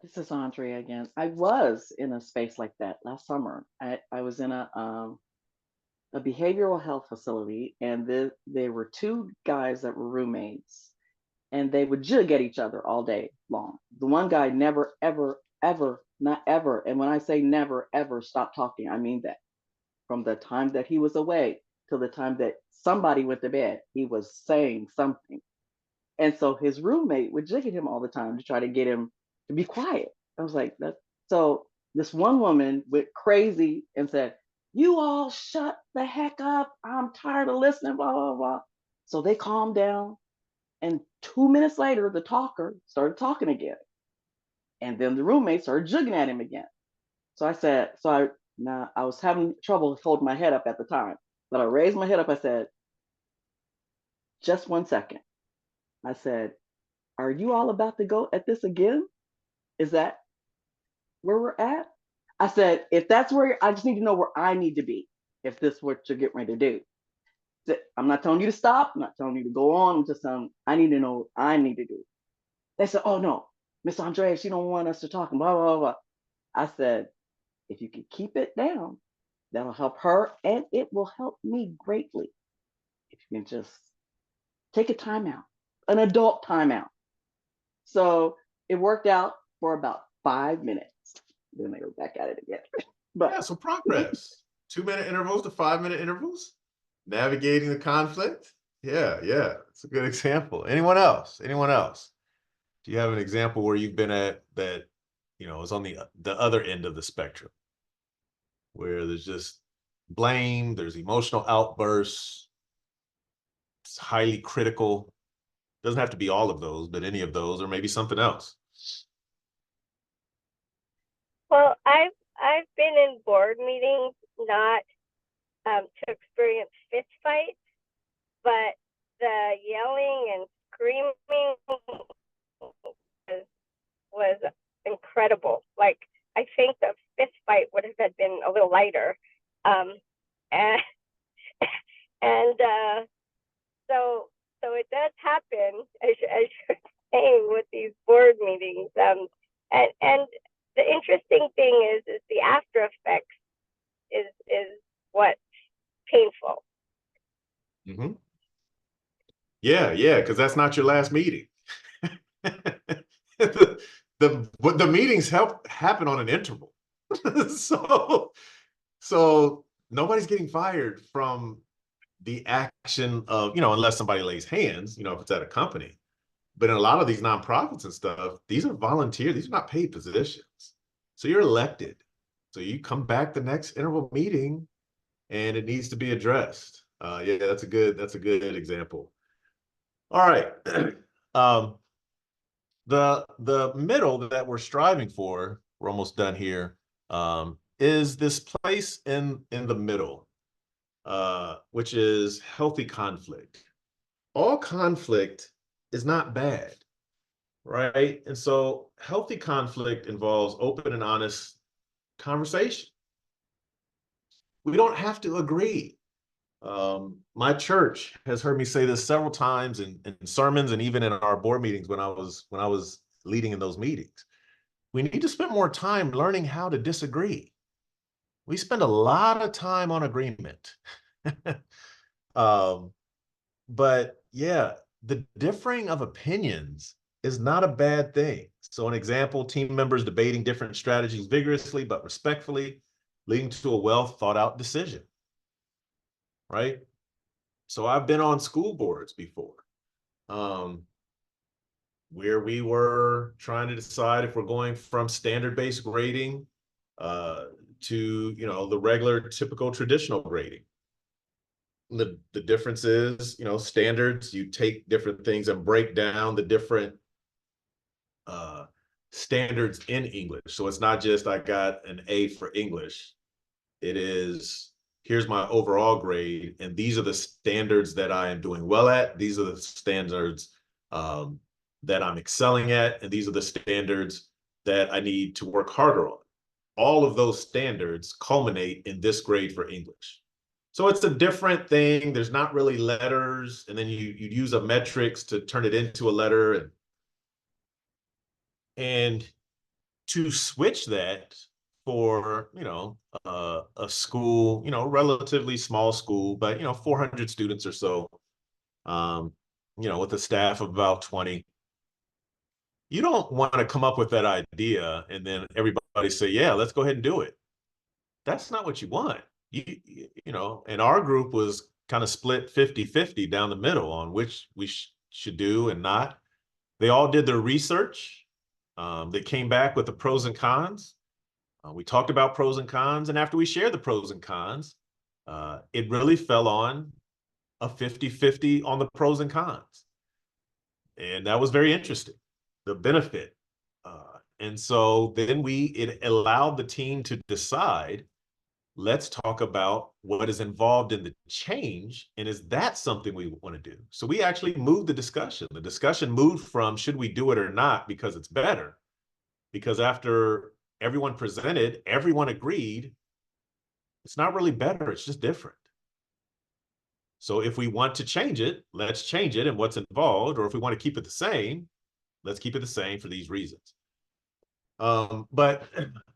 This is Andrea again. I was in a space like that last summer. I was in a behavioral health facility, and there were two guys that were roommates, and they would jig at each other all day long. The one guy never, ever, ever, not ever, and when I say never, ever, stop talking, I mean that. From the time that he was away till the time that somebody went to bed, he was saying something. And so his roommate would jig at him all the time to try to get him to be quiet. I was like, that. So this one woman went crazy and said, "You all shut the heck up. I'm tired of listening, blah, blah, blah." So they calmed down. And 2 minutes later, the talker started talking again. And then the roommate started jigging at him again. So I said, I was having trouble holding my head up at the time, but I raised my head up. I said, "Just 1 second." I said, "Are you all about to go at this again? Is that where we're at?" I said, "If that's where, I just need to know where I need to be. If this is what you're getting ready to do. I'm not telling you to stop. I'm not telling you to go on. I'm just telling, I need to know what I need to do." They said, "Oh no, Miss Andrea, she don't want us to talk, blah, blah, blah." I said, "If you can keep it down, that'll help her, and it will help me greatly. If you can just take a timeout, an adult timeout." So it worked out for about 5 minutes. Then they were back at it again. But Yeah, so progress. 2-minute intervals to 5-minute intervals, navigating the conflict. Yeah, it's a good example. Anyone else? Do you have an example where you've been at that, is on the other end of the spectrum, where there's just blame, there's emotional outbursts, it's highly critical? Doesn't have to be all of those, but any of those, or maybe something else. Well, I've been in board meetings, not to experience fist fights, but And so it does happen, as you're saying, with these board meetings. And the interesting thing is the after effects is what's painful. Mm-hmm. Yeah, because that's not your last meeting. the meetings happen on an interval. so nobody's getting fired from the action of, unless somebody lays hands, if it's at a company. But in a lot of these nonprofits and stuff, these are volunteer, these are not paid positions. So you're elected. So you come back the next interval meeting and it needs to be addressed. Yeah, that's a good example. All right. The middle that we're striving for, we're almost done here, is this place in the middle, which is healthy conflict. All conflict is not bad, right? And so healthy conflict involves open and honest conversation. We don't have to agree. My church has heard me say this several times in sermons and even in our board meetings when I was leading in those meetings. We need to spend more time learning how to disagree. We spend a lot of time on agreement. But yeah, the differing of opinions is not a bad thing. So an example, team members debating different strategies vigorously but respectfully, leading to a well thought out decision, right? So I've been on school boards before, where we were trying to decide if we're going from standard-based grading to, the regular, typical, traditional grading. The difference is, standards, you take different things and break down the different standards in English. So it's not just I got an A for English. It is, here's my overall grade, and these are the standards that I am doing well at. These are the standards that I'm excelling at, and these are the standards that I need to work harder on. All of those standards culminate in this grade for English. So it's a different thing. There's not really letters, and then you use a metrics to turn it into a letter, and to switch that for a school, relatively small school, but 400 students or so, with a staff of about 20. You don't want to come up with that idea and then everybody say, yeah, let's go ahead and do it. That's not what you want. And our group was kind of split 50-50 down the middle on which we should do and not. They all did their research. They came back with the pros and cons. We talked about pros and cons, and after we shared the pros and cons, it really fell on a 50-50 on the pros and cons. And that was very interesting, the benefit. And so then it allowed the team to decide, let's talk about what is involved in the change, and is that something we want to do? So we actually moved the discussion. The discussion moved from should we do it or not because it's better, because after everyone presented, everyone agreed it's not really better, it's just different. So if we want to change it, let's change it and what's involved, or if we want to keep it the same, let's keep it the same for these reasons. But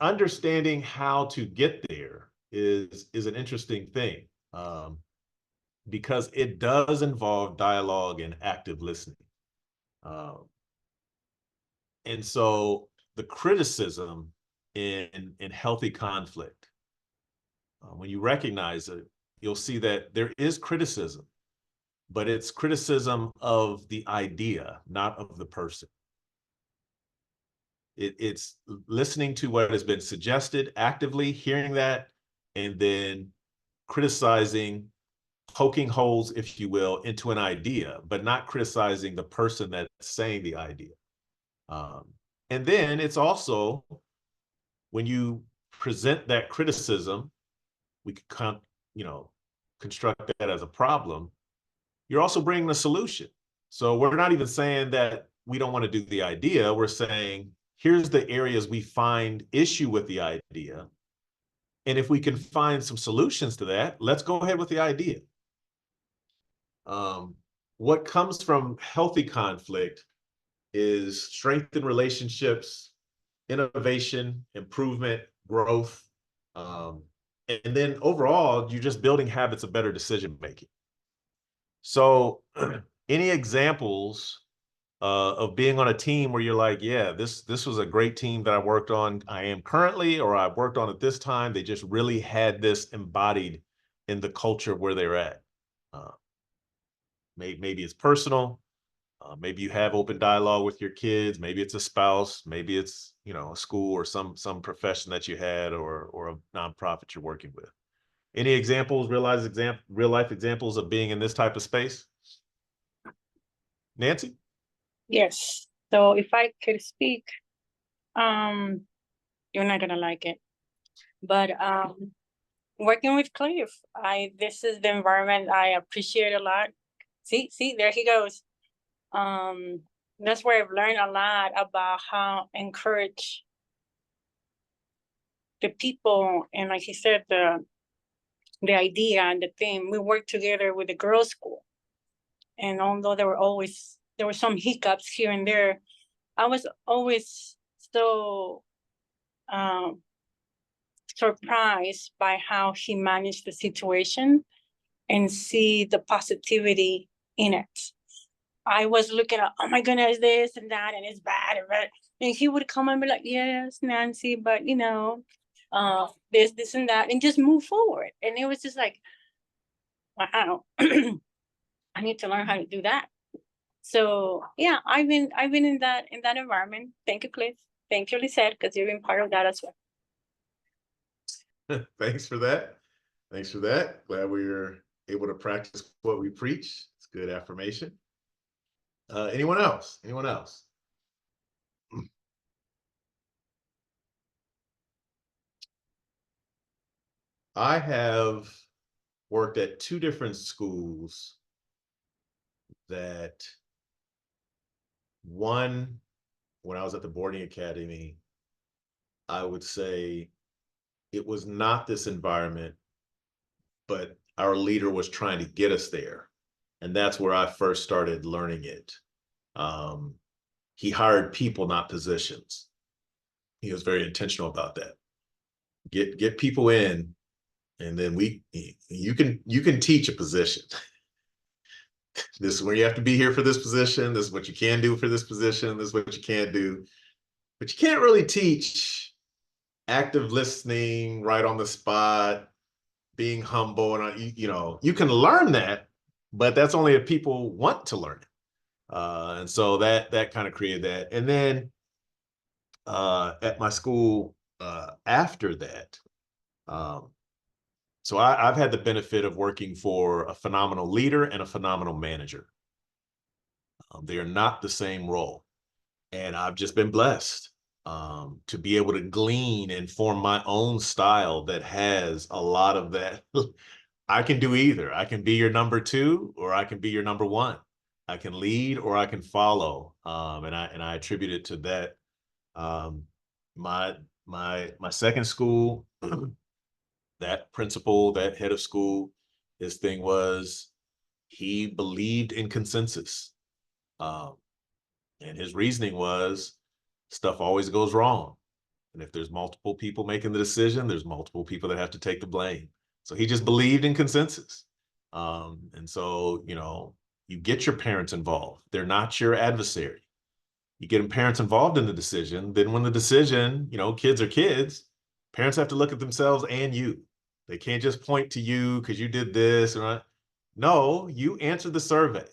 understanding how to get there is an interesting thing, because it does involve dialogue and active listening. And so the criticism in healthy conflict, when you recognize it, you'll see that there is criticism, but it's criticism of the idea, not of the person. It's listening to what has been suggested, actively hearing that, and then criticizing, poking holes, if you will, into an idea, but not criticizing the person that's saying the idea. And then it's also, when you present that criticism, we can, construct that as a problem. You're also bringing a solution. So we're not even saying that we don't want to do the idea. We're saying, here's the areas we find issue with the idea. And if we can find some solutions to that, let's go ahead with the idea. What comes from healthy conflict is strengthened relationships, innovation, improvement, growth. And then overall, you're just building habits of better decision making. So any examples of being on a team where you're like, yeah, this was a great team that I worked on, I am currently, or I worked on at this time. They just really had this embodied in the culture where they're at. Maybe it's personal. Maybe you have open dialogue with your kids. Maybe it's a spouse. Maybe it's, you know, a school or some profession that you had, or a nonprofit you're working with. Any examples, real life examples of being in this type of space? Nancy? Yes. So if I could speak, you're not gonna like it, but working with Cliff, this is the environment I appreciate a lot. See, there he goes. That's where I've learned a lot about how encourage the people, and like he said, the idea and the theme. We worked together with the girls' school, and although there were some hiccups here and there, I was always so surprised by how he managed the situation and see the positivity in it. I was looking at, oh my goodness, this and that, and it's bad, and he would come and be like, yes, Nancy, but you know, this and that, and just move forward. And it was just like, wow, I need to learn how to do that. So yeah, I've been in that environment. Thank you, Cliff. Thank you, Lisette, because you've been part of that as well. Thanks for that. Thanks for that. Glad we were able to practice what we preach. It's good affirmation. Anyone else? Anyone else? I have worked at 2 different schools that, one, when I was at the boarding academy, I would say it was not this environment, but our leader was trying to get us there. And that's where I first started learning it. He hired people, not positions. He was very intentional about that. Get people in, and then you can teach a position. This is where you have to be here for this position. This is what you can do for this position. This is what you can't do. But you can't really teach active listening, right on the spot, being humble, and you know, you can learn that, but that's only if people want to learn it. And so that kind of created that. And then at my school after that, so I've had the benefit of working for a phenomenal leader and a phenomenal manager. They are not the same role. And I've just been blessed to be able to glean and form my own style that has a lot of that. I can do either. I can be your number 2, or I can be your number 1. I can lead, or I can follow. And I attribute it to that. My second school, that principal, that head of school, his thing was he believed in consensus. And his reasoning was stuff always goes wrong. And if there's multiple people making the decision, there's multiple people that have to take the blame. So he just believed in consensus. And so, you know, you get your parents involved. They're not your adversary. You get parents involved in the decision. Then when the decision, you know, kids are kids, parents have to look at themselves and you. They can't just point to you because you did this. Or no, you answered the survey.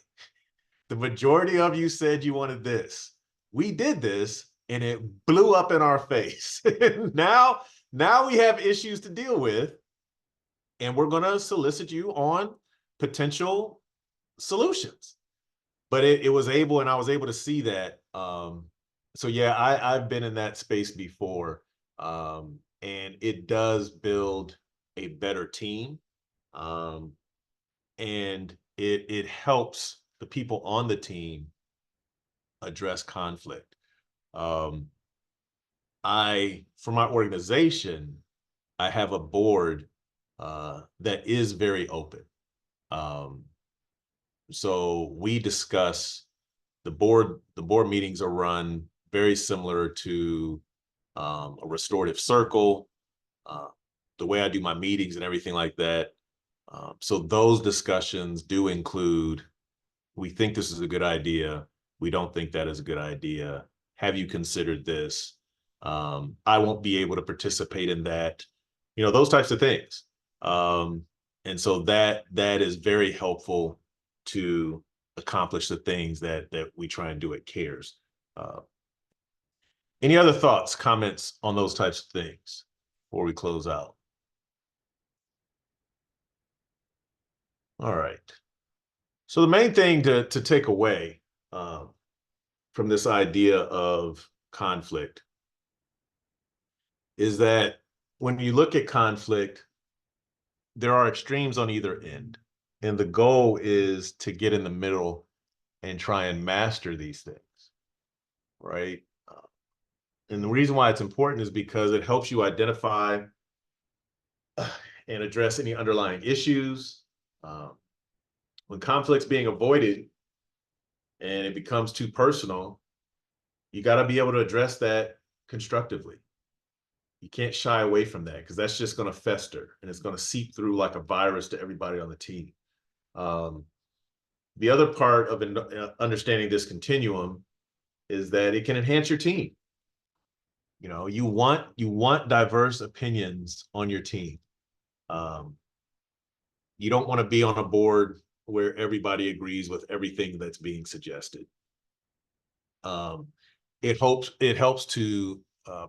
The majority of you said you wanted this. We did this, and it blew up in our face. now we have issues to deal with, and we're going to solicit you on potential solutions. But it was able, and I was able to see that. So yeah, I've been in that space before, and it does build a better team, and it helps the people on the team address conflict. For my organization, I have a board that is very open. So we discuss the board meetings are run very similar to a restorative circle, the way I do my meetings and everything like that. So those discussions do include, we think this is a good idea. We don't think that is a good idea. Have you considered this? I won't be able to participate in that. Those types of things. And so that is very helpful to accomplish the things that we try and do at CARES. Any other thoughts, comments on those types of things before we close out? All right. So the main thing to take away from this idea of conflict is that when you look at conflict, there are extremes on either end. And the goal is to get in the middle and try and master these things, right? And the reason why it's important is because it helps you identify and address any underlying issues. When conflict's being avoided and it becomes too personal, you got to be able to address that constructively. You can't shy away from that because that's just going to fester and it's going to seep through like a virus to everybody on the team. The other part of understanding this continuum is that it can enhance your team. You want diverse opinions on your team. You don't want to be on a board where everybody agrees with everything that's being suggested. It helps to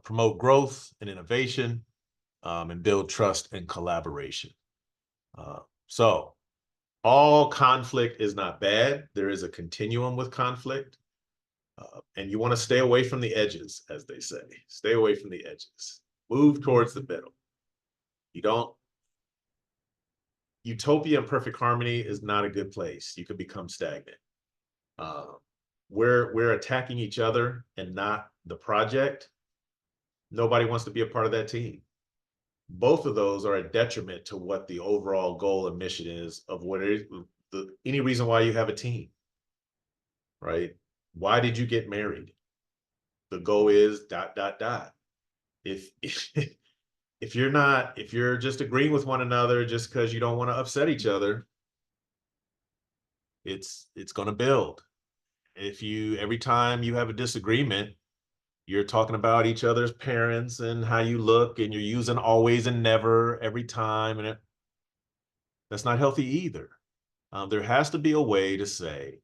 promote growth and innovation, and build trust and collaboration. So all conflict is not bad. There is a continuum with conflict. And you want to stay away from the edges, as they say. Stay away from the edges. Move towards the middle. Utopia and perfect harmony is not a good place. You could become stagnant. We're attacking each other and not the project. Nobody wants to be a part of that team. Both of those are a detriment to what the overall goal and mission is of what it is, any reason why you have a team, right? Why did you get married? The goal is ... If if you're just agreeing with one another just because you don't want to upset each other, it's going to build. Every time you have a disagreement, you're talking about each other's parents and how you look, and you're using always and never every time, and that's not healthy either. There has to be a way to say,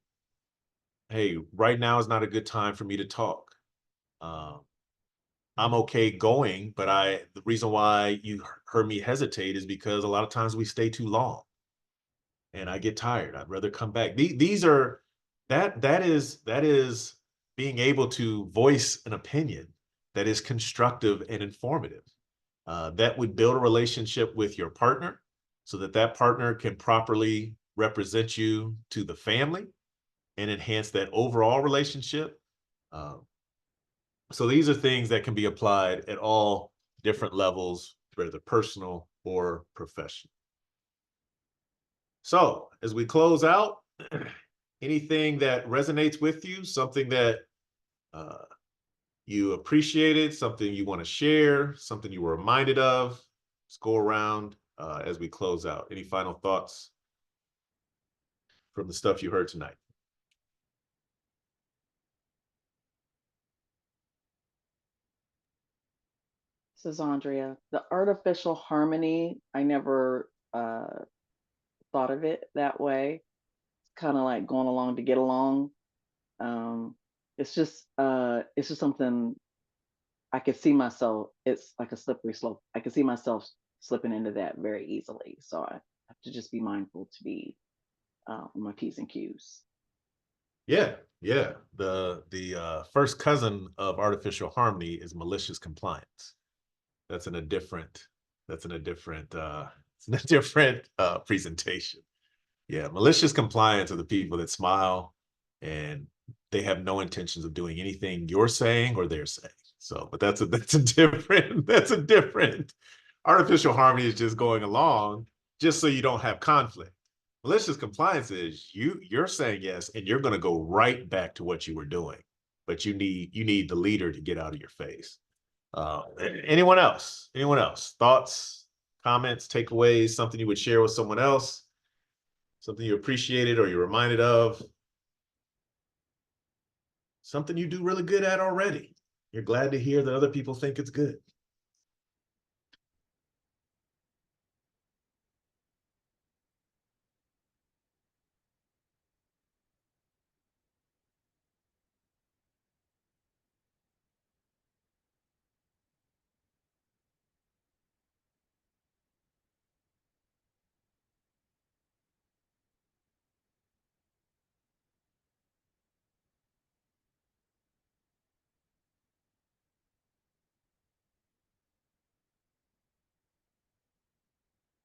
hey, right now is not a good time for me to talk. I'm okay going, but the reason why you heard me hesitate is because a lot of times we stay too long and I get tired. I'd rather come back. That is being able to voice an opinion that is constructive and informative. That would build a relationship with your partner so that partner can properly represent you to the family and enhance that overall relationship. So these are things that can be applied at all different levels, whether personal or professional. So as we close out, anything that resonates with you, something that you appreciated, something you want to share, something you were reminded of, let's go around as we close out. Any final thoughts from the stuff you heard tonight? This is Andrea. The artificial harmony, I never thought of it that way. It's kind of like going along to get along. It's just something I could see myself. It's like a slippery slope. I could see myself slipping into that very easily. So I have to just be mindful to be on my P's and Q's. Yeah. The first cousin of artificial harmony is malicious compliance. That's in a different presentation. Yeah, malicious compliance are the people that smile and they have no intentions of doing anything you're saying or they're saying. So, but that's a different. Artificial harmony is just going along just so you don't have conflict. Malicious compliance is you're saying yes, and you're going to go right back to what you were doing, but you need the leader to get out of your face. Anyone else? Anyone else? Thoughts, comments, takeaways, something you would share with someone else, something you appreciated or you're reminded of, something you do really good at already. You're glad to hear that other people think it's good.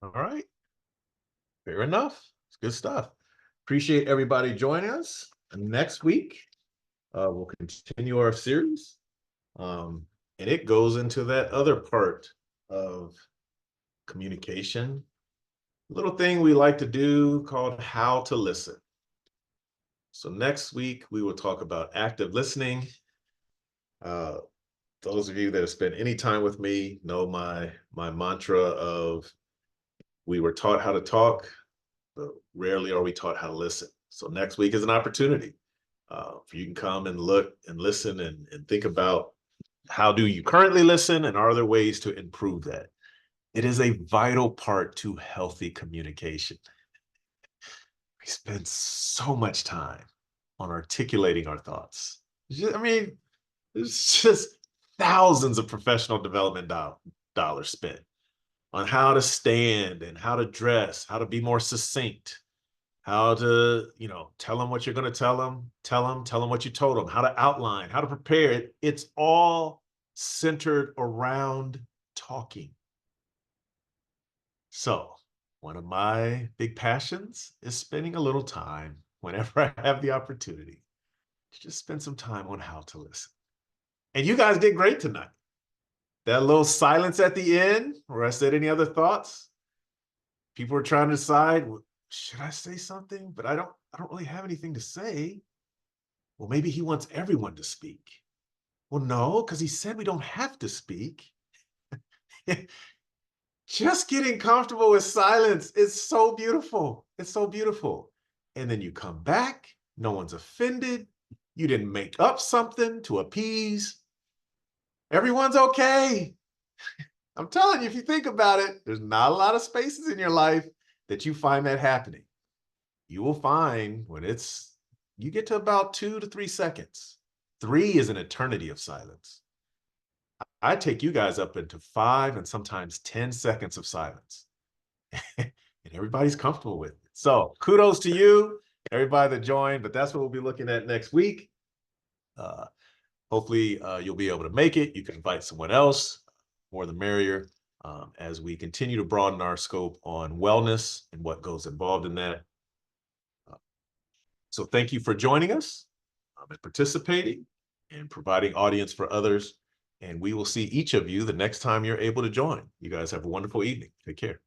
All right. Fair enough. It's good stuff. Appreciate everybody joining us. Next week, we'll continue our series. And it goes into that other part of communication, little thing we like to do called how to listen. So next week, we will talk about active listening. Those of you that have spent any time with me know my mantra of we were taught how to talk, but rarely are we taught how to listen. So next week is an opportunity for you can come and look and listen and think about how do you currently listen and are there ways to improve that? It is a vital part to healthy communication. We spend so much time on articulating our thoughts. I mean, there's just thousands of professional development dollars spent on how to stand and how to dress, how to be more succinct, how to, tell them what you're going to tell them what you told them, how to outline, how to prepare it. It's all centered around talking. So one of my big passions is spending a little time whenever I have the opportunity to just spend some time on how to listen. And you guys did great tonight. That little silence at the end where I said any other thoughts, people were trying to decide, should I say something? But I don't really have anything to say. Well, maybe he wants everyone to speak. Well, no, because he said we don't have to speak. Just getting comfortable with silence is so beautiful. It's so beautiful. And then you come back, no one's offended. You didn't make up something to appease. Everyone's okay. I'm telling you, if you think about it, there's not a lot of spaces in your life that you find that happening. You will find when you get to about 2 to 3 seconds. 3 is an eternity of silence. I take you guys up into 5 and sometimes 10 seconds of silence. And everybody's comfortable with it. So kudos to you, everybody that joined, but that's what we'll be looking at next week. Hopefully you'll be able to make it. You can invite someone else, more the merrier, as we continue to broaden our scope on wellness and what goes involved in that. So thank you for joining us and participating and providing audience for others. And we will see each of you the next time you're able to join. You guys have a wonderful evening. Take care.